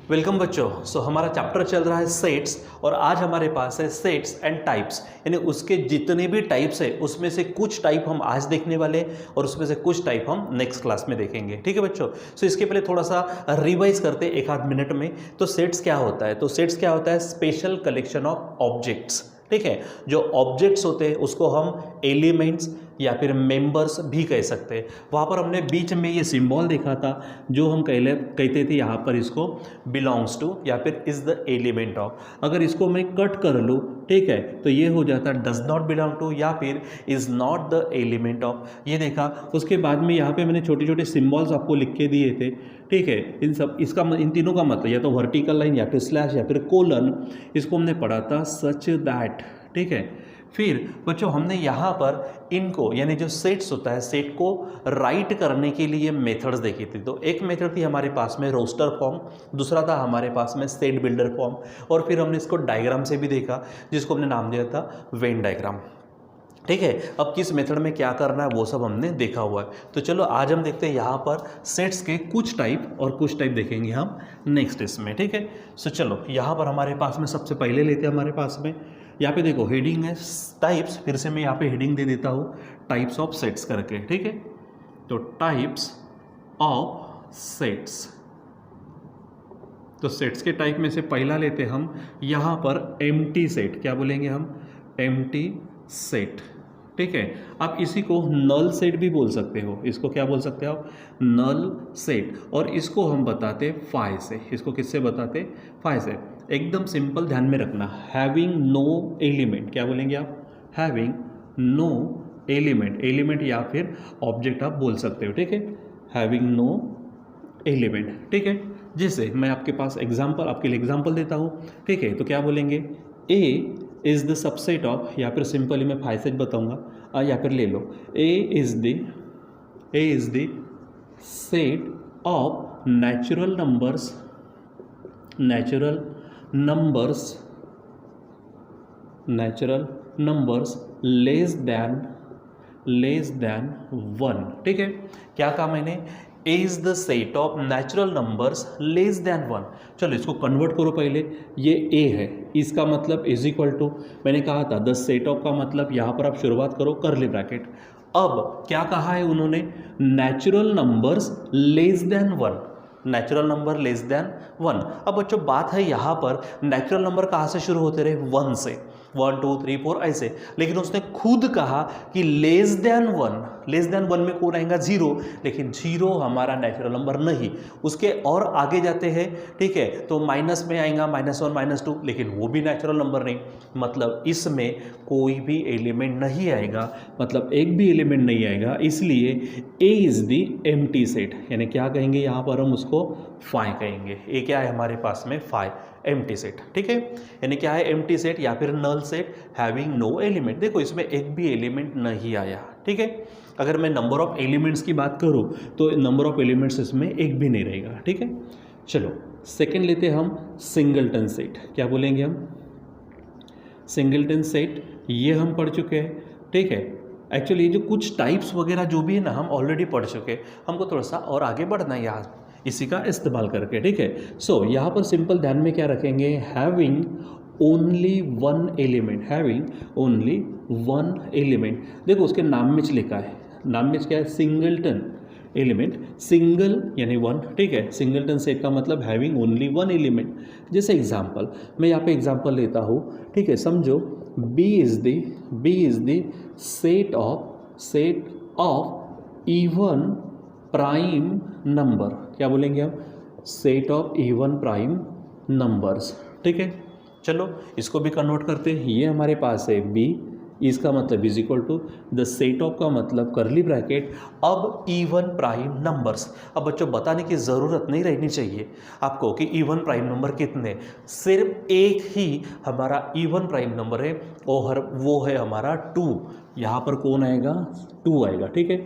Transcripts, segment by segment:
Welcome बच्चों। हमारा chapter चल रहा है सेट्स और आज हमारे पास है सेट्स एंड टाइप्स, यानी उसके जितने भी टाइप्स है उसमें से कुछ टाइप हम आज देखने वाले और उसमें से कुछ टाइप हम नेक्स्ट क्लास में देखेंगे। ठीक है बच्चों। इसके पहले थोड़ा सा रिवाइज करते हैं एक आध मिनट में। तो सेट्स क्या होता है? तो सेट्स क्या होता है? Special collection of objects. ठीक है, जो ऑब्जेक्ट्स होते हैं उसको हम एलिमेंट्स या फिर मेंबर्स भी कह सकते हैं। वहाँ पर हमने बीच में ये सिंबल देखा था जो हम कहते थे यहाँ पर इसको बिलोंग्स टू या फिर इज़ द एलिमेंट ऑफ। अगर इसको मैं कट कर लूँ, ठीक है, तो ये हो जाता है डज नॉट बिलोंग टू या फिर is not the element of. ये देखा। उसके बाद में यहाँ पे मैंने छोटे छोटे सिम्बॉल्स आपको लिख के दिए थे। ठीक है, इन तीनों का मतलब या तो वर्टिकल लाइन या फिर स्लैश या फिर कोलन, इसको हमने पढ़ा था सच दैट। ठीक है, फिर बच्चों हमने यहाँ पर इनको यानी जो सेट्स होता है, सेट को राइट करने के लिए मेथड्स देखी थी। तो एक मेथड थी हमारे पास में रोस्टर फॉर्म, दूसरा था हमारे पास में सेट बिल्डर फॉर्म, और फिर हमने इसको डायग्राम से भी देखा जिसको हमने नाम दिया था वेन डायग्राम। ठीक है, अब किस मेथड में क्या करना है वो सब हमने देखा हुआ है। तो चलो आज हम देखते हैं यहाँ पर सेट्स के कुछ टाइप और कुछ टाइप देखेंगे हम नेक्स्ट इसमें। ठीक है, चलो यहाँ पर हमारे पास में सबसे पहले लेते हैं हमारे पास में यहाँ पे देखो हेडिंग है टाइप्स। फिर से मैं यहाँ पे हेडिंग दे देता हूँ टाइप्स ऑफ सेट्स करके। ठीक है, तो टाइप्स ऑफ सेट्स। तो सेट्स के टाइप में से पहला लेते हैं हम यहाँ पर एम्प्टी सेट। क्या बोलेंगे हम? Empty set. ठीक है, आप इसी को नल सेट भी बोल सकते हो। इसको क्या बोल सकते हो आप? Null set. और इसको हम बताते फाई से। इसको किससे बताते? फाई से। एकदम सिंपल, ध्यान में रखना, हैविंग नो एलिमेंट। क्या बोलेंगे आप? Having no element. एलिमेंट या फिर ऑब्जेक्ट आप बोल सकते हो। ठीक है, हैविंग नो एलिमेंट। ठीक है, जैसे मैं आपके पास आपके लिए एग्जाम्पल देता हूँ। ठीक है, तो क्या बोलेंगे? ए इज़ द सबसेट ऑफ, या फिर सिंपली मैं फाइव सेट बताऊँगा, या फिर ले लो A is the set of natural numbers less than 1। ठीक है, क्या कहा मैंने? A is the set of natural numbers less than 1। चलो इसको कन्वर्ट करो पहले। ये ए है, इसका मतलब इज इक्वल टू, मैंने कहा था द सेट ऑफ का मतलब यहाँ पर आप शुरुआत करो कर्ली ब्रैकेट। अब क्या कहा है उन्होंने? Natural numbers less than 1। Natural number less than 1। अब बच्चों बात है यहाँ पर नेचुरल नंबर कहाँ से शुरू होते रहे? 1 से। 1 2 3 4 ऐसे। लेकिन उसने खुद कहा कि लेस दैन 1 में कौन आएगा? 0। लेकिन 0 हमारा नेचुरल नंबर नहीं। उसके और आगे जाते हैं, ठीक है, तो माइनस में आएगा -1 -2, लेकिन वो भी नेचुरल नंबर नहीं। मतलब इसमें कोई भी एलिमेंट नहीं आएगा, मतलब एक भी एलिमेंट नहीं आएगा। इसलिए A is the empty set, यानी क्या कहेंगे यहाँ पर हम उसको? फाई कहेंगे। ए क्या है हमारे पास में? Phi, empty set. ठीक है, यानी क्या है? एम्प्टी सेट या फिर null set having no element. देखो इसमें एक भी एलिमेंट नहीं आया। ठीक है, अगर मैं नंबर ऑफ एलिमेंट्स की बात करूं तो नंबर ऑफ एलिमेंट्स इसमें एक भी नहीं रहेगा। ठीक है, चलो सेकंड लेते हैं हम सिंगलटन सेट। क्या बोलेंगे हम? सिंगलटन सेट, ये हम पढ़ चुके हैं। ठीक है, एक्चुअली ये जो कुछ टाइप्स वगैरह जो भी है ना, हम ऑलरेडी पढ़ चुके हैं। हमको थोड़ा सा और आगे बढ़ना है यहाँ इसी का इस्तेमाल करके। ठीक है, यहाँ पर सिंपल ध्यान में क्या रखेंगे? Having only one element. देखो उसके नाम में लिखा है, नाम में क्या है? Singleton element. सिंगल यानी 1। ठीक है, सिंगलटन सेट का मतलब हैविंग ओनली 1 एलिमेंट। जैसे एग्जांपल, मैं यहाँ पे एग्जांपल लेता हूँ। ठीक है, समझो B is the set of even prime number. क्या बोलेंगे हम? Set of even prime numbers. ठीक है, चलो इसको भी कन्वर्ट करते हैं। ये हमारे पास है B, इसका मतलब is equal to the set of का मतलब कर्ली ब्रैकेट, अब इवन प्राइम नंबर्स। अब बच्चों बताने की ज़रूरत नहीं रहनी चाहिए आपको कि इवन प्राइम नंबर कितने। सिर्फ एक ही हमारा इवन प्राइम नंबर है और वो है हमारा 2। यहाँ पर कौन आएगा? 2 आएगा। ठीक है,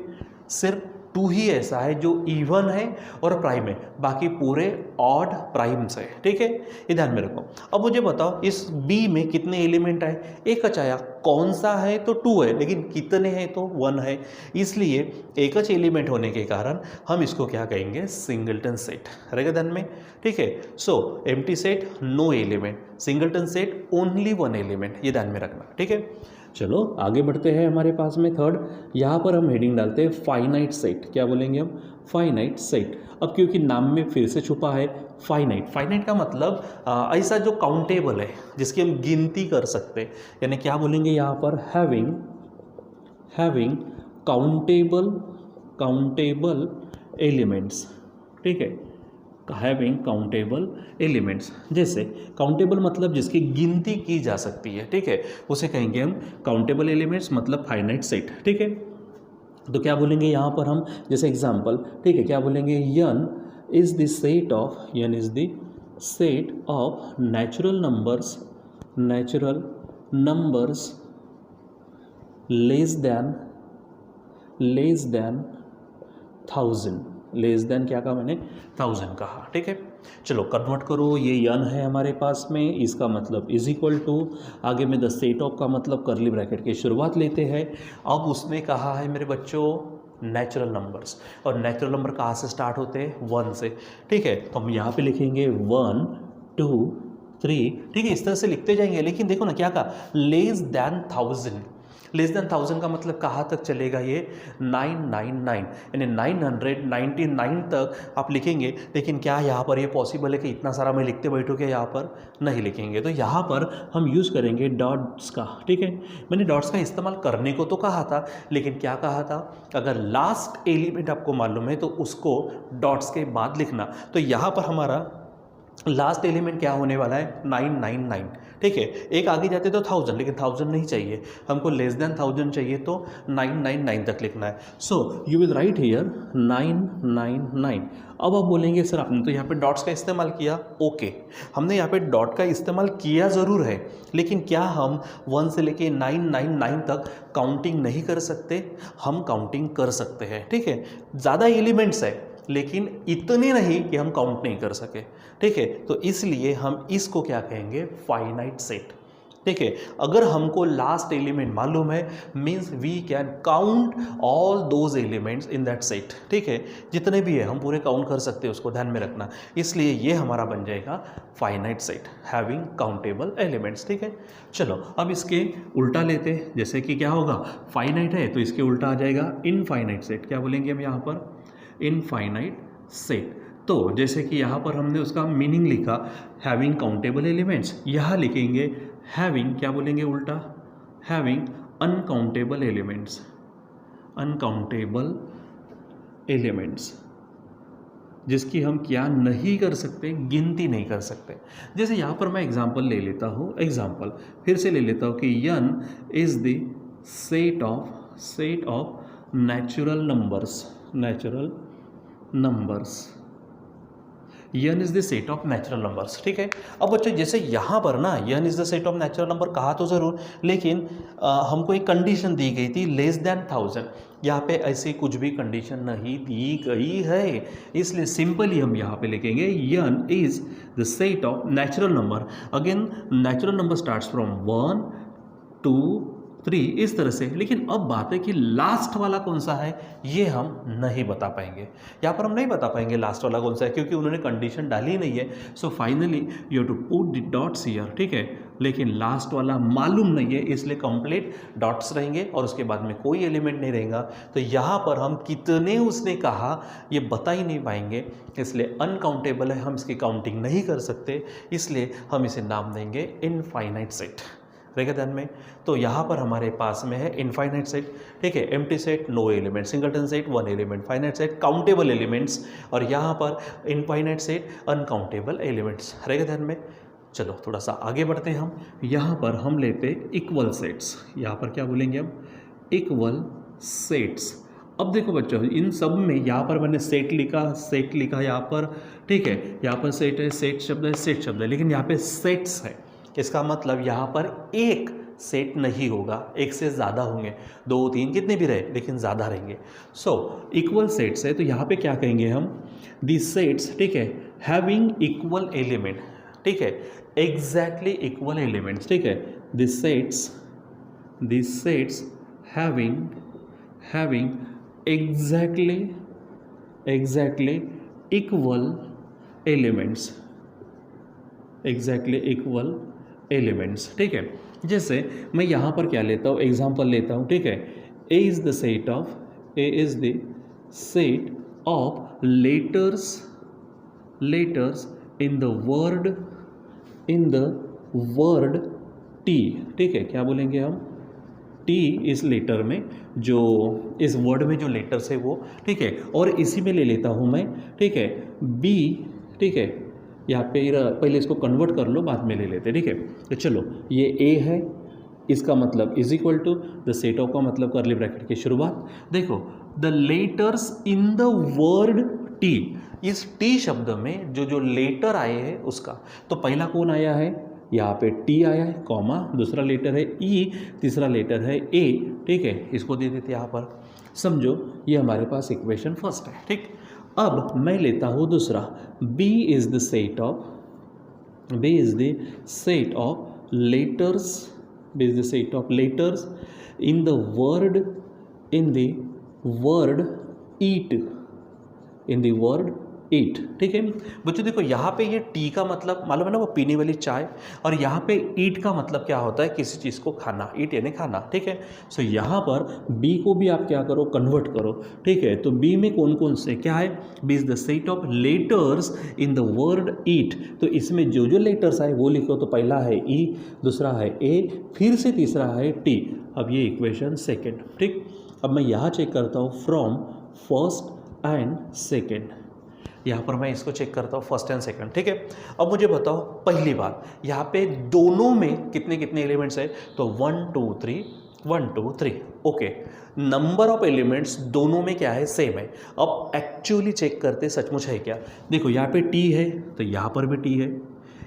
सिर्फ टू ही ऐसा है जो इवन है और प्राइम है, बाकी पूरे ऑड प्राइम्स है। ठीक है, ये ध्यान में रखो। अब मुझे बताओ इस बी में कितने एलिमेंट है, एक आया कौन सा है तो 2 है, लेकिन कितने हैं तो 1 है, इसलिए एक च एलिमेंट होने के कारण हम इसको क्या कहेंगे, सिंगलटन सेट रहेगा ध्यान में। ठीक है, so empty set no element, singleton set only 1 element, ये ध्यान में रखना। ठीक है, चलो आगे बढ़ते हैं। हमारे पास में थर्ड, यहाँ पर हम हेडिंग डालते हैं फाइनाइट सेट। क्या बोलेंगे हम, फाइनाइट सेट। अब क्योंकि नाम में फिर से छुपा है फाइनाइट, फाइनाइट का मतलब ऐसा जो काउंटेबल है, जिसकी हम गिनती कर सकते हैं, यानी क्या बोलेंगे यहाँ पर, हैविंग काउंटेबल एलिमेंट्स। ठीक है, हैविंग काउंटेबल एलिमेंट्स, जैसे काउंटेबल मतलब जिसकी गिनती की जा सकती है। ठीक है, उसे कहेंगे हम काउंटेबल एलिमेंट्स, मतलब फाइनाइट सेट। ठीक है, तो क्या बोलेंगे यहाँ पर हम, जैसे एग्जांपल, ठीक है, क्या बोलेंगे, n is the set of natural numbers less than 1000, less than क्या कहा मैंने, 1000 कहा। ठीक है, चलो कन्वर्ट करो, ये n है हमारे पास में, इसका मतलब इज इक्वल टू, आगे में द सेट ऑफ का मतलब कर्ली ब्रैकेट की शुरुआत लेते हैं। अब उसने कहा है मेरे बच्चों नेचुरल नंबर्स, और नेचुरल नंबर कहाँ से स्टार्ट होते हैं, 1 से। ठीक है, तो हम यहाँ पे लिखेंगे 1 2 3, ठीक है, इस तरह से लिखते जाएंगे। लेकिन देखो ना क्या कहा, लेस देन 1000, लेस देन 1000 का मतलब कहाँ तक चलेगा, ये 999, यानी 999 तक आप लिखेंगे। लेकिन क्या यहाँ पर ये पॉसिबल है कि इतना सारा मैं लिखते बैठूँ, क्या यहाँ पर नहीं लिखेंगे। तो यहाँ पर हम यूज़ करेंगे डॉट्स का। ठीक है, मैंने डॉट्स का इस्तेमाल करने को तो कहा था, लेकिन क्या कहा था, अगर लास्ट एलिमेंट आपको मालूम है तो उसको डॉट्स के बाद लिखना। तो यहाँ पर हमारा लास्ट एलिमेंट क्या होने वाला है, 999। ठीक है, एक आगे जाते तो 1000, लेकिन 1000 नहीं चाहिए हमको, लेस देन 1000 चाहिए, तो 999 तक लिखना है। So you will write here 999। अब आप बोलेंगे सर आपने तो यहाँ पे डॉट्स का इस्तेमाल किया, ओके, हमने यहाँ पे डॉट का इस्तेमाल किया ज़रूर है, लेकिन क्या हम 1 से लेके 999 तक काउंटिंग नहीं कर सकते, हम काउंटिंग कर सकते हैं। ठीक है, ज़्यादा एलिमेंट्स है लेकिन इतने नहीं कि हम काउंट नहीं कर सके। ठीक है, तो इसलिए हम इसको क्या कहेंगे, फाइनाइट सेट। ठीक है, अगर हमको लास्ट एलिमेंट मालूम है, means we can count all those elements in that set. ठीक है, जितने भी है हम पूरे काउंट कर सकते हैं, उसको ध्यान में रखना। इसलिए ये हमारा बन जाएगा finite set, having countable elements. ठीक है, चलो अब इसके उल्टा लेते हैं। जैसे कि क्या होगा, फाइनाइट है तो इसके उल्टा आ जाएगा इनफाइनाइट सेट। क्या बोलेंगे हम यहाँ पर, इनफाइनाइट सेट। तो जैसे कि यहाँ पर हमने उसका मीनिंग लिखा हैविंग काउंटेबल एलिमेंट्स, यहाँ लिखेंगे हैविंग, क्या बोलेंगे उल्टा, having uncountable elements, uncountable elements, जिसकी हम क्या नहीं कर सकते, गिनती नहीं कर सकते। जैसे यहाँ पर मैं एग्जांपल ले लेता हूँ, एग्जांपल फिर से ले लेता हूँ कि n is the set of natural numbers, n is the set of natural numbers. ठीक है, अब बच्चों जैसे यहाँ पर ना n is the set of natural number कहा तो ज़रूर, लेकिन हमको एक कंडीशन दी गई थी लेस देन 1000। यहाँ पे ऐसी कुछ भी कंडीशन नहीं दी गई है, इसलिए सिंपली हम यहाँ पे लिखेंगे n is the set of natural number. Again natural number starts from 1 2 3 इस तरह से। लेकिन अब बात है कि लास्ट वाला कौन सा है, ये हम नहीं बता पाएंगे। यहाँ पर हम नहीं बता पाएंगे लास्ट वाला कौन सा है, क्योंकि उन्होंने कंडीशन डाली नहीं है। So finally you have to put the dots here. ठीक है, लेकिन लास्ट वाला मालूम नहीं है, इसलिए कंप्लीट डॉट्स रहेंगे और उसके बाद में कोई एलिमेंट नहीं रहेगा। तो यहाँ पर हम कितने उसने कहा ये बता ही नहीं पाएंगे, इसलिए अनकाउंटेबल है, हम इसकी काउंटिंग नहीं कर सकते, इसलिए हम इसे नाम देंगे इनफाइनाइट सेट। रहेगा ध्यान में। तो यहाँ पर हमारे पास में है इनफाइनाइट सेट। ठीक है, empty set no element, singleton set 1 element, finite set countable elements, और यहाँ पर इनफाइनाइट सेट अनकाउंटेबल एलिमेंट्स। रहेगा ध्यान में। चलो थोड़ा सा आगे बढ़ते हैं हम। यहाँ पर हम लेते इक्वल सेट्स। यहाँ पर क्या बोलेंगे हम, इक्वल सेट्स। अब देखो बच्चों, इन सब में यहाँ पर मैंने सेट लिखा यहाँ पर। ठीक है, यहाँ पर सेट है, सेट शब्द है, सेट शब्द है, लेकिन यहाँ पे सेट्स है। इसका मतलब यहाँ पर एक सेट नहीं होगा, एक से ज़्यादा होंगे, 2 3 कितने भी रहे लेकिन ज़्यादा रहेंगे। सो इक्वल सेट्स है तो यहाँ पे क्या कहेंगे हम, दी सेट्स, ठीक है, हैविंग इक्वल एलिमेंट, ठीक है, एग्जैक्टली इक्वल एलिमेंट्स, ठीक है, दी sets having exactly equal elements, ठीक है। जैसे मैं यहाँ पर क्या लेता हूँ, एग्जाम्पल लेता हूँ, ठीक है, A is the set of letters in the word tea, ठीक है, क्या बोलेंगे हम, टी इस लेटर में, जो इस वर्ड में जो लेटर्स है वो, ठीक है, और इसी में ले लेता हूँ मैं, ठीक है, बी, ठीक है, यहाँ पे पहले इसको कन्वर्ट कर लो, बाद में ले लेते, ठीक है। तो चलो ये ए है, इसका मतलब is equal to the set of का मतलब करली ब्रैकेट की शुरुआत, देखो the letters in the word T, इस टी शब्द में जो लेटर आए हैं उसका, तो पहला कौन आया है, यहाँ पे टी आया है, कॉमा, दूसरा लेटर है ई, तीसरा लेटर है ए, ठीक है, इसको दे देते यहाँ पर, समझो ये हमारे पास इक्वेशन फर्स्ट है, ठीक। अब मैं लेता हूँ दूसरा, B is the set of letters in the word eat, ठीक है बच्चों। देखो यहाँ पे ये टी का मतलब मालूम है ना, वो पीने वाली चाय, और यहाँ पे ईट का मतलब क्या होता है, किसी चीज़ को खाना, ईट यानी खाना, ठीक है। सो यहाँ पर बी को भी आप क्या करो, कन्वर्ट करो, ठीक है। तो बी में कौन कौन से क्या है, B is the set of letters in the word eat, तो इसमें जो लेटर्स आए वो लिखो, तो पहला है ई, दूसरा है ए, फिर से तीसरा है टी। अब ये इक्वेशन सेकेंड, ठीक। अब मैं यहाँ चेक करता हूँ फ्रॉम फर्स्ट एंड सेकेंड, यहाँ पर मैं इसको चेक करता हूँ फर्स्ट एंड सेकंड, ठीक है। अब मुझे बताओ पहली बात, यहाँ पे दोनों में कितने कितने एलिमेंट्स है, तो 1 2 3, ओके। नंबर ऑफ एलिमेंट्स दोनों में क्या है, सेम है। अब एक्चुअली चेक करते सचमुच है क्या, देखो यहाँ पे टी है तो यहाँ पर भी टी है,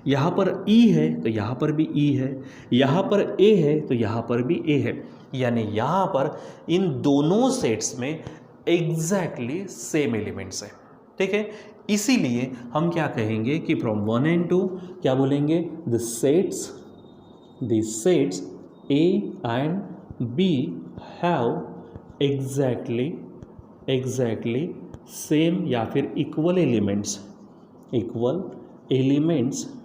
यहाँ पर ई है तो यहाँ पर भी ई है, यहाँ पर ए है तो यहाँ पर भी ए है, यानी यहाँ पर इन दोनों सेट्स में एग्जैक्टली सेम एलिमेंट्स है, ठीक है। इसीलिए हम क्या कहेंगे कि फ्रॉम 1 and 2 क्या बोलेंगे, the sets A and B have exactly same या फिर इक्वल एलिमेंट्स,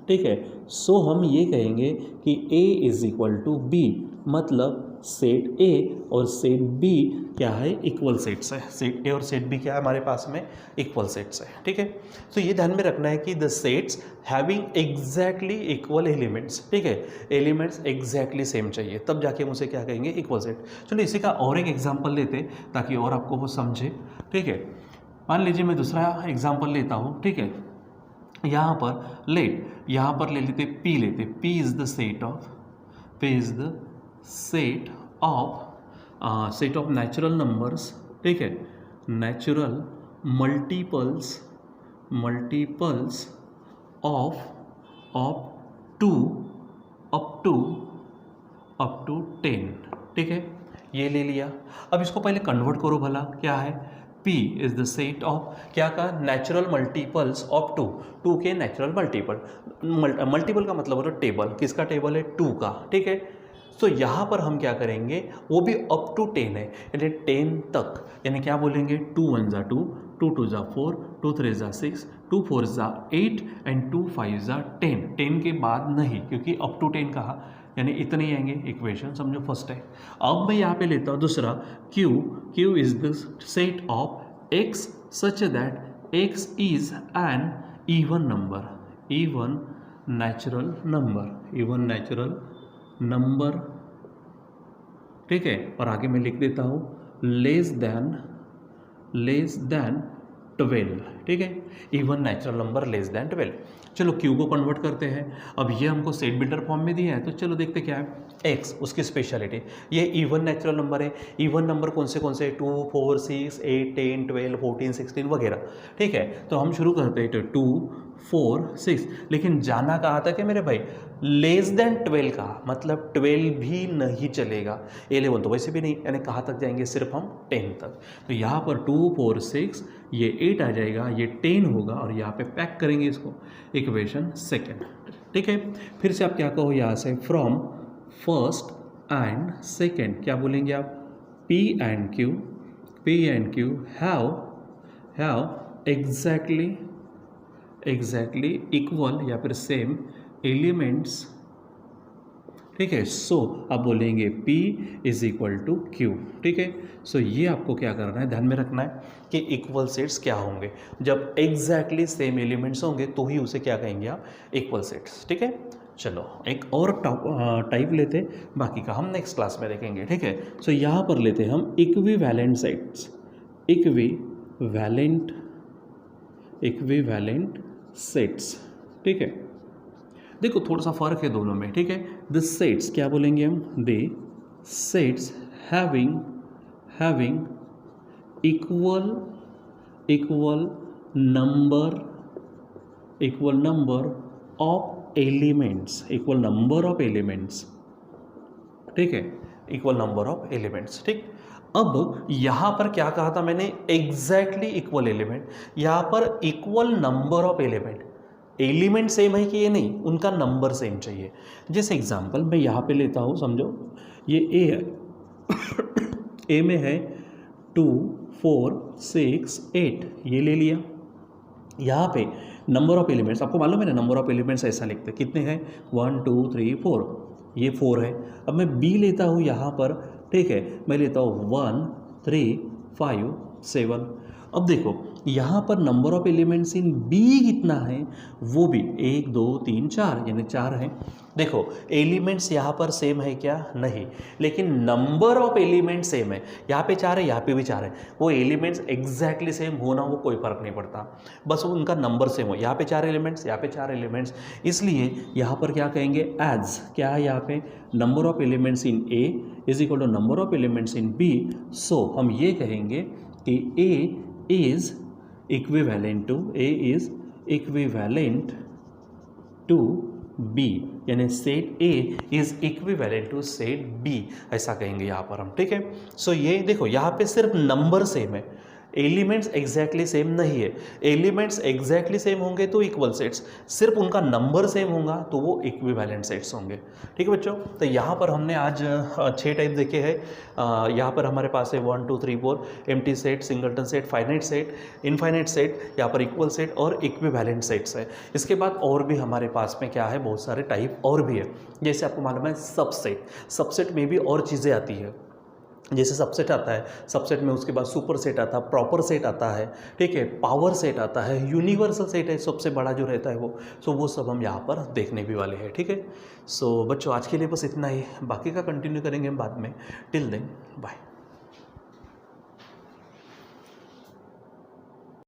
ठीक है। सो हम ये कहेंगे कि A is equal to be, मतलब सेट ए और सेट बी क्या है, इक्वल सेट्स है। सेट ए और सेट बी क्या है हमारे पास में, इक्वल सेट्स है, ठीक है। तो ये ध्यान में रखना है कि the sets having exactly equal elements, ठीक है, एलिमेंट्स एग्जैक्टली सेम चाहिए, तब जाके हम उसे क्या कहेंगे, इक्वल सेट। चलो इसी का और एक एग्जाम्पल लेते ताकि और आपको वो समझे, ठीक है। मान लीजिए मैं दूसरा एग्जाम्पल लेता हूँ, ठीक है। यहाँ पर यहाँ पर ले लेते P, P is the set of natural numbers, ठीक है, natural multiples of up to 10, ठीक है, ये ले लिया। अब इसको पहले कन्वर्ट करो भला, क्या है, P is the set of क्या का, नेचुरल मल्टीपल्स ऑफ 2 के नेचुरल मल्टीपल का मतलब होता है टेबल, किसका टेबल है, 2 का, ठीक है। तो यहाँ पर हम क्या करेंगे, वो भी अप टू 10 है, यानी 10 तक, यानी क्या बोलेंगे, 2 1 जा 2, 2 2 जा 4, 2 3 जा 6, 2 4 जा 8 एंड 2 5 जा 10। 10 के बाद नहीं, क्योंकि अप टू 10 कहा, यानी इतने ही आएंगे। इक्वेशन समझो फर्स्ट है। अब मैं यहाँ पे लेता हूँ दूसरा, Q is the set of X such that X is an even natural number, ठीक है। और आगे मैं लिख देता हूँ लेस देन 12, ठीक है, even natural number less than 12। चलो Q को कन्वर्ट करते हैं। अब ये हमको सेट बिल्डर फॉर्म में दिया है, तो चलो देखते क्या है, X उसकी स्पेशलिटी, ये इवन नेचुरल नंबर है। इवन नंबर कौन से 2 4 6 8 10 12 14 16 वगैरह, ठीक है। तो हम शुरू करते हैं, तो 2 4 6, लेकिन जाना कहाँ तक है मेरे भाई, लेस देन 12 कहा, मतलब 12 भी नहीं चलेगा, 11 तो वैसे भी नहीं, यानी कहाँ तक जाएंगे, सिर्फ हम 10 तक। तो यहाँ पर 2 4 6, ये 8 आ जाएगा, ये 10 होगा, और यहाँ पे पैक करेंगे इसको, इक्वेशन सेकेंड। ठीक है, फिर से आप क्या कहो यहाँ से, फ्रॉम फर्स्ट एंड सेकेंड, क्या बोलेंगे आप, P and Q have exactly equal या फिर सेम एलिमेंट्स। ठीक है, सो आप बोलेंगे P is equal to Q। ठीक है, सो ये आपको क्या करना है, ध्यान में रखना है कि इक्वल सेट्स क्या होंगे, जब एग्जैक्टली सेम एलिमेंट्स होंगे तो ही उसे क्या कहेंगे आप, इक्वल सेट्स। ठीक है, चलो एक और टाइप लेते, बाकी का हम नेक्स्ट क्लास में देखेंगे। ठीक है, सो यहाँ पर लेते हैं हम इक्विवेलेंट सेट्स, इक्विवेलेंट सेट्स। ठीक है, देखो थोड़ा सा फर्क है दोनों में। ठीक है, द सेट्स क्या बोलेंगे हम, the sets having equal number of elements, ठीक है, इक्वल नंबर ऑफ एलिमेंट्स। ठीक, अब यहाँ पर क्या कहा था मैंने, एग्जैक्टली इक्वल एलिमेंट, यहाँ पर equal number of element same है कि ये नहीं, उनका नंबर सेम चाहिए। जैसे एग्जांपल मैं यहाँ पे लेता हूँ, समझो ये ए है, ए में है 2 4 6 8, ये ले लिया। यहाँ पे नंबर ऑफ एलिमेंट्स आपको मालूम है ना, नंबर ऑफ एलिमेंट्स ऐसा लिखते हैं, कितने हैं, 1 2 3 4, ये 4 है। अब मैं बी लेता हूँ यहाँ पर, ठीक है, मैं लेता हूँ 1 3 5 7। अब देखो यहाँ पर number of elements in B कितना है, वो भी 1 2 3 4, यानी 4 है। देखो एलिमेंट्स यहाँ पर सेम है क्या, नहीं, लेकिन नंबर ऑफ एलिमेंट सेम है, यहाँ पे 4 है, यहाँ पे भी 4 है। वो एलिमेंट्स एग्जैक्टली सेम होना वो कोई फर्क नहीं पड़ता, बस वो उनका नंबर सेम हो। यहाँ पे 4 एलिमेंट्स, यहाँ पे 4 एलिमेंट्स, इसलिए यहाँ पर क्या कहेंगे, एज क्या है यहाँ पे, number of elements in A is equal to number of elements in B. So हम ये कहेंगे कि A is equivalent to B, यानी set A is equivalent to set B, ऐसा कहेंगे यहाँ पर हम। ठीक है, सो ये देखो यहाँ पे सिर्फ नंबर सेम है, एलिमेंट्स एग्जैक्टली सेम नहीं है। एलिमेंट्स एग्जैक्टली सेम होंगे तो इक्वल सेट्स, सिर्फ उनका नंबर सेम होगा तो वो इक्विवेलेंट सेट्स होंगे। ठीक है बच्चों, तो यहाँ पर हमने आज 6 टाइप देखे हैं। यहाँ पर हमारे पास है 1 2 3 4, empty set, singleton set, finite set, infinite set, यहाँ पर इक्वल सेट और इक्विवेलेंट सेट्स है। इसके बाद और भी हमारे पास में क्या है, बहुत सारे टाइप और भी है। जैसे आपको मालूम है सबसेट में भी और चीज़ें आती है, जैसे सबसेट आता है, सबसेट में उसके बाद सुपर सेट आता है, प्रॉपर सेट आता है, ठीक है, पावर सेट आता है, यूनिवर्सल सेट है, सबसे बड़ा जो रहता है वो सब हम यहाँ पर देखने भी वाले हैं। ठीक है, सो बच्चों आज के लिए बस इतना ही, बाकी का कंटिन्यू करेंगे हम बाद में। Till then bye.